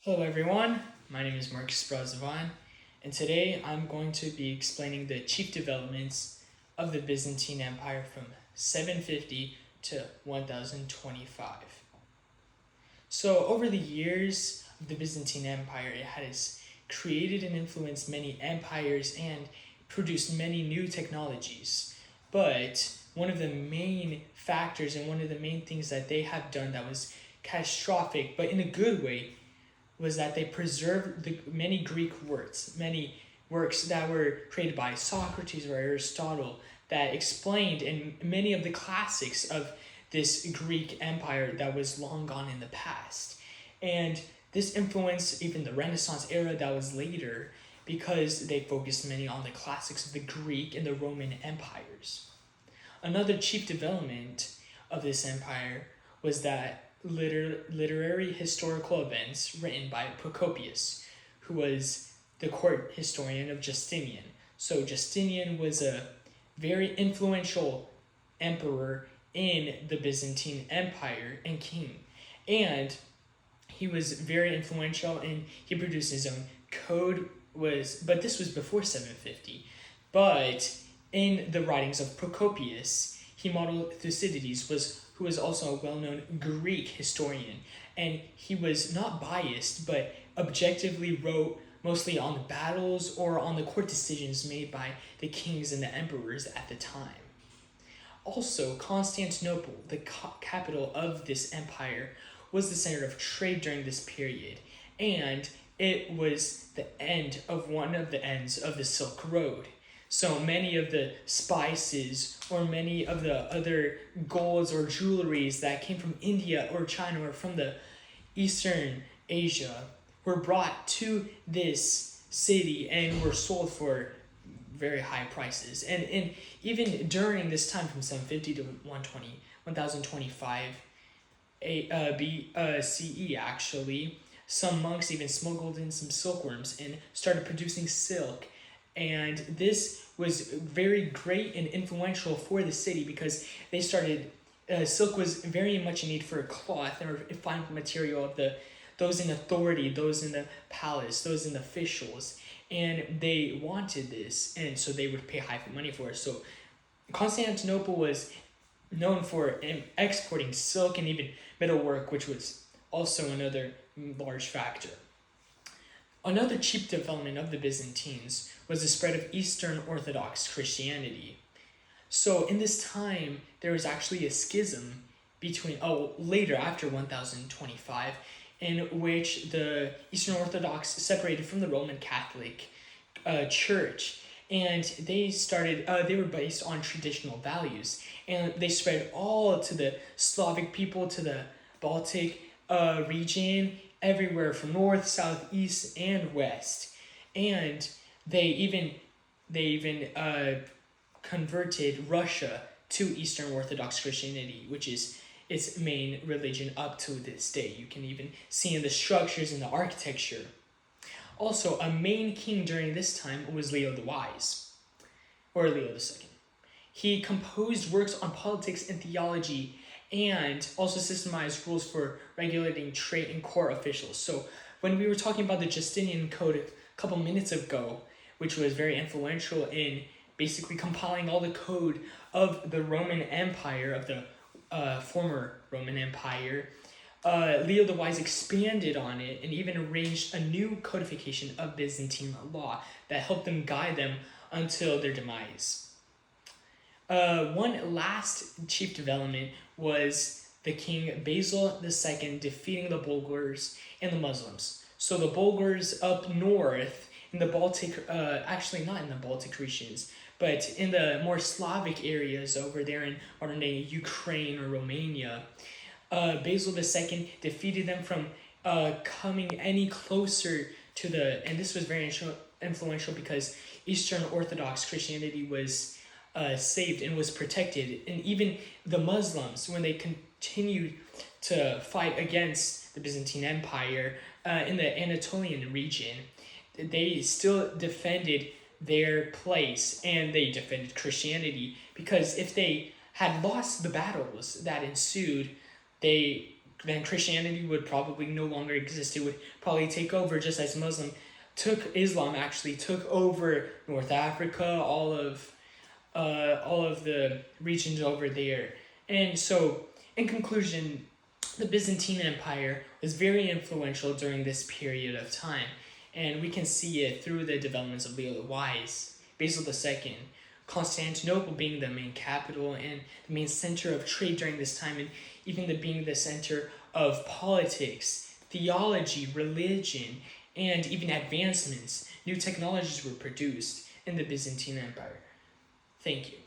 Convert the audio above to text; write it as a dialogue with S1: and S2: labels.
S1: Hello everyone, my name is Marcus Brazavan, and today I'm going to be explaining the chief developments of the Byzantine Empire from 750 to 1025. So over the years of the Byzantine Empire, it has created and influenced many empires and produced many new technologies. But one of the main factors and one of the main things that they have done that was catastrophic, but in a good way, was that they preserved the many Greek many works that were created by Socrates or Aristotle that explained in many of the classics of this Greek empire that was long gone in the past. And this influenced even the Renaissance era that was later because they focused many on the classics of the Greek and the Roman empires. Another chief development of this empire was that literary historical events written by Procopius, who was the court historian of Justinian. So Justinian was a very influential emperor in the Byzantine Empire and king. And he was very influential and he produced his own code but this was before 750. But in the writings of Procopius, he modeled Thucydides, who was also a well-known Greek historian, and he was not biased, but objectively wrote mostly on the battles or on the court decisions made by the kings and the emperors at the time. Also, Constantinople, the capital of this empire, was the center of trade during this period, and it was the end of one of the ends of the Silk Road. So many of the spices or many of the other golds or jewelries that came from India or China or from the Eastern Asia were brought to this city and were sold for very high prices. And even during this time from 750 to 1025 CE actually, some monks even smuggled in some silkworms and started producing silk. And this was very great and influential for the city because they started, silk was very much in need for a cloth or a fine material of those in authority, those in the palace, those in the officials, and they wanted this, and so they would pay high money for it. So Constantinople was known for exporting silk and even metalwork, which was also another large factor. Another chief development of the Byzantines was the spread of Eastern Orthodox Christianity. So in this time, there was actually a schism between, later after 1025, in which the Eastern Orthodox separated from the Roman Catholic Church. And they were based on traditional values. And they spread all to the Slavic people, to the Baltic region, everywhere from north, south, east, and west. And they even converted Russia to Eastern Orthodox Christianity, which is its main religion up to this day. You can even see in the structures and the architecture. Also, a main king during this time was Leo the Wise, or Leo II. He composed works on politics and theology and also systemized rules for regulating trade and court officials. So when we were talking about the Justinian Code a couple minutes ago, which was very influential in basically compiling all the code of the Roman Empire, of the former Roman Empire, Leo the Wise expanded on it and even arranged a new codification of Byzantine law that helped them guide them until their demise. One last chief development was the king Basil II defeating the Bulgars and the Muslims. So the Bulgars up north in the Baltic, actually not in the Baltic regions, but in the more Slavic areas over there in modern-day Ukraine or Romania, Basil II defeated them from coming any closer to and this was very influential because Eastern Orthodox Christianity was saved and was protected. And even the Muslims, when they continued to fight against the Byzantine Empire in the Anatolian region, they still defended their place and they defended Christianity, because if they had lost the battles that ensued, they then Christianity would probably no longer exist. It would probably take over, just as Islam actually took over North Africa, all of the regions over there. And so, in conclusion, the Byzantine Empire was very influential during this period of time, and we can see it through the developments of Leo the Wise, Basil II, Constantinople being the main capital and the main center of trade during this time, and even being the center of politics, theology, religion, and even advancements. New technologies were produced in the Byzantine Empire. Thank you.